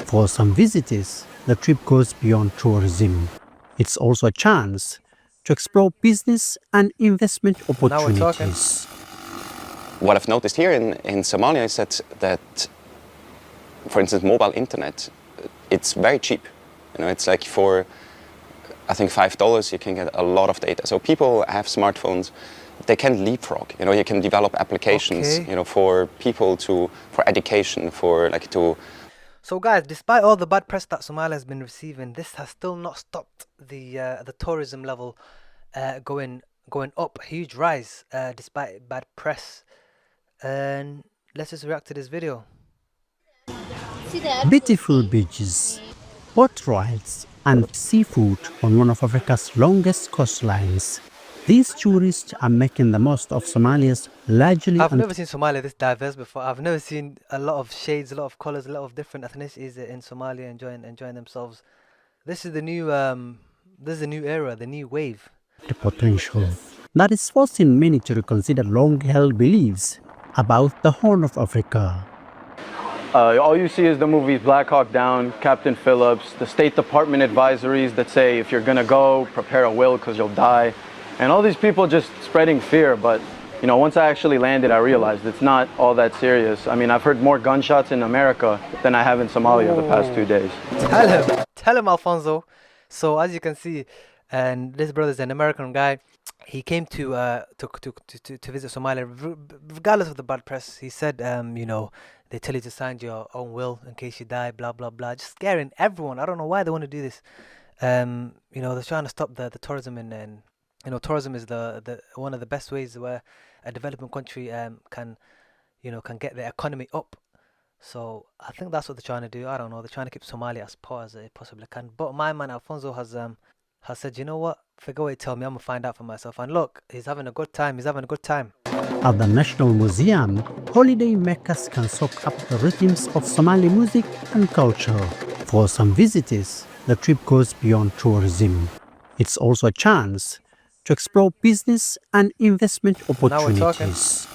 For some visitors, the trip goes beyond tourism. It's also a chance to explore business and investment Now we're talking. opportunities. What I've noticed here in Somalia is that, for instance, mobile internet, it's very cheap. It's like for, I think, $5 you can get a lot of data. So people have smartphones, they can leapfrog. You can develop applications, Okay. for people for education, So guys, despite all the bad press that Somalia has been receiving, this has still not stopped the tourism level going up, a huge rise despite bad press. And let's just react to this video. Beautiful beaches, boat rides, and seafood on one of Africa's longest coastlines. These tourists are making the most of Somalia's largely I've never seen Somalia this diverse before. I've never seen a lot of shades, a lot of colors, a lot of different ethnicities in Somalia enjoying themselves. This is the new era, the new wave. the potential that is forcing many to reconsider long-held beliefs about the Horn of Africa. All you see is the movies Black Hawk Down, Captain Phillips, the State Department advisories that say if you're gonna go, prepare a will because you'll die. And all these people just spreading fear, but once I actually landed, I realized it's not all that serious. I mean, I've heard more gunshots in America than I have in Somalia the past 2 days. Tell him, Alfonso. So as you can see, and this brother's an American guy. He came to visit Somalia, regardless of the bad press. He said, they tell you to sign your own will in case you die, blah blah blah, just scaring everyone. I don't know why they want to do this. They're trying to stop the tourism and tourism is the one of the best ways where a developing country can get their economy up. So I think that's what they're trying to do. I don't know. They're trying to keep Somalia as poor as they possibly can. But my man Alfonso has said, you know what? Forget what you tell me. I'm gonna find out for myself. And look, he's having a good time. At the National Museum, holiday makers can soak up the rhythms of Somali music and culture. For some visitors, the trip goes beyond tourism. It's also a chance to explore business and investment opportunities.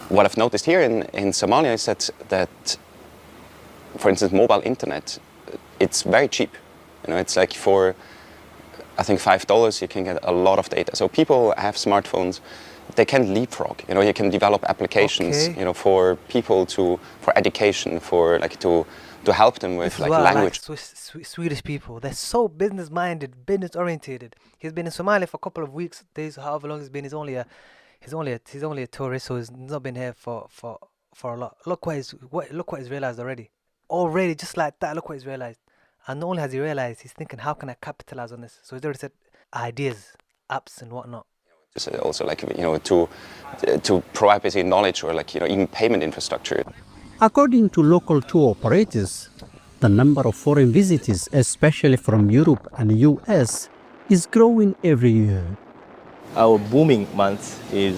what I've noticed here in Somalia is that, for instance, mobile internet, it's very cheap. It's like for, I think, $5 you can get a lot of data. So people have smartphones, they can leapfrog. You can develop applications, Okay. for people for education, to help them with language. Swedish people, they're so business-minded, business-orientated. He's been in Somalia for a couple of weeks, days, however long he's been. He's only a tourist, so he's not been here for a lot. Look what he's realized already. Already, just like that, look what he's realized. And not only has he realized, he's thinking, how can I capitalize on this? So he's already said ideas, apps, and whatnot. Also, to provide basically knowledge or even payment infrastructure. According to local tour operators, the number of foreign visitors, especially from Europe and the US, is growing every year. Our booming months is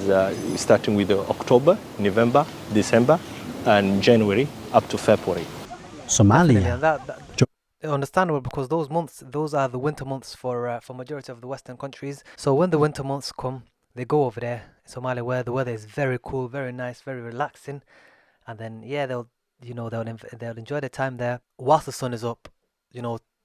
starting with October, November, December, and January up to February. Somalia. That understandable, because those are the winter months for majority of the Western countries. So when the winter months come, they go over there in Somalia, where the weather is very cool, very nice, very relaxing, and then they'll enjoy their time there whilst the sun is up.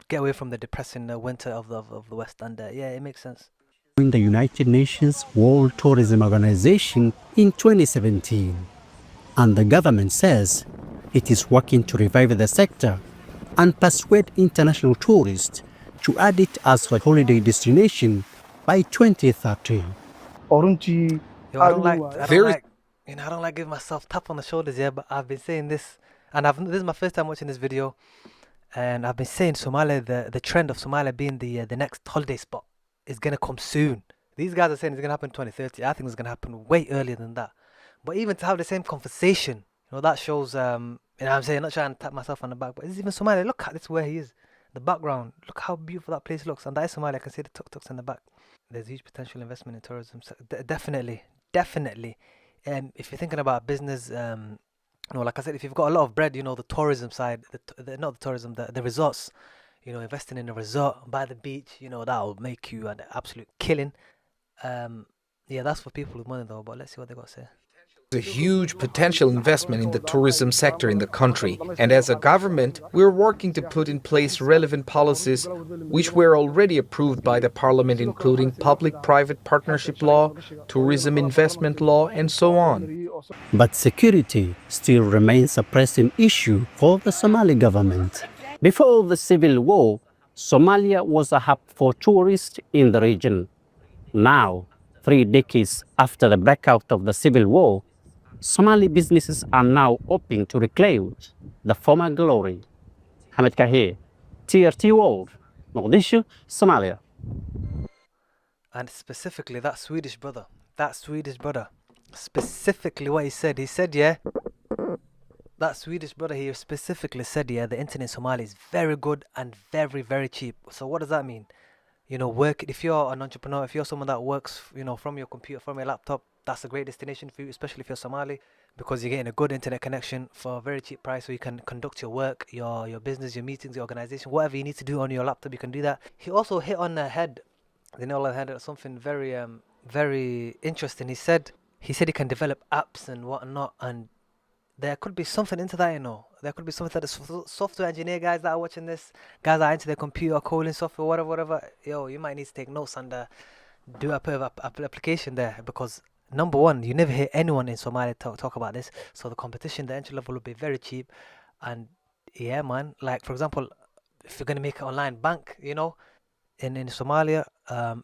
Get away from the depressing winter of the West, and it makes sense. In the United Nations World Tourism Organization in 2017, and the government says it is working to revive the sector and persuade international tourists to add it as a holiday destination by 2030. I don't like giving myself tap on the shoulders here, but I've been saying this, and this is my first time watching this video, and I've been saying Somalia, the trend of Somalia being the next holiday spot is gonna come soon. These guys are saying it's gonna happen 2030. I think it's gonna happen way earlier than that. But even to have the same conversation, that shows. I'm saying, not trying to tap myself on the back, but it's even Somalia. Look at this, where he is. The background. Look how beautiful that place looks, and that is Somalia. I can see the tuk-tuks in the back. There's huge potential investment in tourism. So definitely. If you're thinking about business, like I said, if you've got a lot of bread, the tourism side, not the tourism, the resorts, investing in a resort by the beach, that'll make you an absolute killing. That's for people with money though, but let's see what they got to say. a huge potential investment in the tourism sector in the country, and as a government, we're working to put in place relevant policies which were already approved by the parliament, including public-private partnership law, tourism investment law, and so on. But security still remains a pressing issue for the Somali government. Before the civil war, Somalia was a hub for tourists in the region. Now, 3 decades after the breakout of the civil war, Somali businesses are now hoping to reclaim the former glory. Hamid Kahir, TRT World, Mogadishu, Somalia. And specifically that Swedish brother, specifically what he said, yeah, that Swedish brother here specifically said, yeah, the internet in Somalia is very good and very, very cheap. So what does that mean? You know, if you're an entrepreneur, if you're someone that works, you know, from your computer, from your laptop, that's a great destination for you, especially if you're Somali, because you're getting a good internet connection for a very cheap price, so you can conduct your work, your business, your meetings, your organization, whatever you need to do on your laptop, you can do that. He also hit on the head, something very, very interesting. He said he can develop apps and whatnot, and there could be something into that, you know. There could be something that the software engineer guys that are watching this, guys that are into their computer coding software, whatever. Yo, you might need to take notes and do a bit of application there, because number one, you never hear anyone in Somalia talk about this. So the competition, the entry level will be very cheap, and yeah, man. Like for example, if you're gonna make an online bank, you know, in Somalia,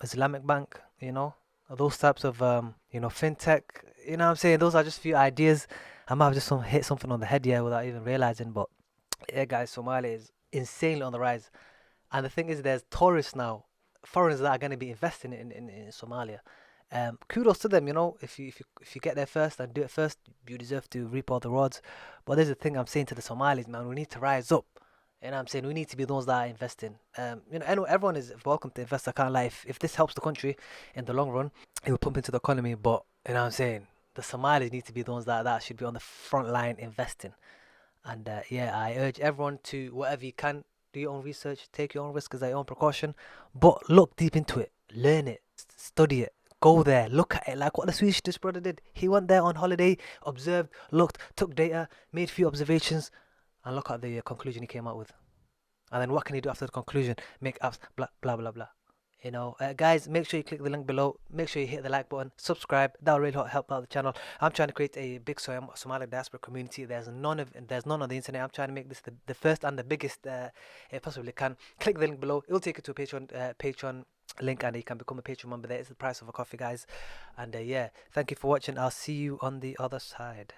Islamic bank, you know, those types of you know, fintech. You know what I'm saying? Those are just a few ideas. I might have just hit something on the head here without even realizing, but yeah, guys, Somalia is insanely on the rise. And the thing is, there's tourists now, foreigners that are going to be investing in Somalia. Kudos to them, you know. If you get there first and do it first, you deserve to reap all the rewards. But there's the thing I'm saying to the Somalis, man, we need to rise up. You know what I'm saying? We need to be those that are investing. You know, everyone is welcome to invest. I can't lie. If this helps the country in the long run, it will pump into the economy. But you know what I'm saying? The Somalis need to be the ones that should be on the front line investing. And yeah, I urge everyone to, whatever you can, do your own research, take your own risks as your own precaution, but look deep into it, learn it, study it, go there, look at it, like what the Swedish brother did. He went there on holiday, observed, looked, took data, made a few observations, and look at the conclusion he came out with. And then what can he do after the conclusion? Make apps, blah, blah, blah, blah. You know, guys, make sure you click the link below. Make sure you hit the like button, subscribe. That will really help out the channel. I'm trying to create a big Somali diaspora community. There's none on the internet. I'm trying to make this the first and the biggest it possibly can. Click the link below. It will take you to a Patreon link, and you can become a Patreon member. There is the price of a coffee, guys. And yeah, thank you for watching. I'll see you on the other side.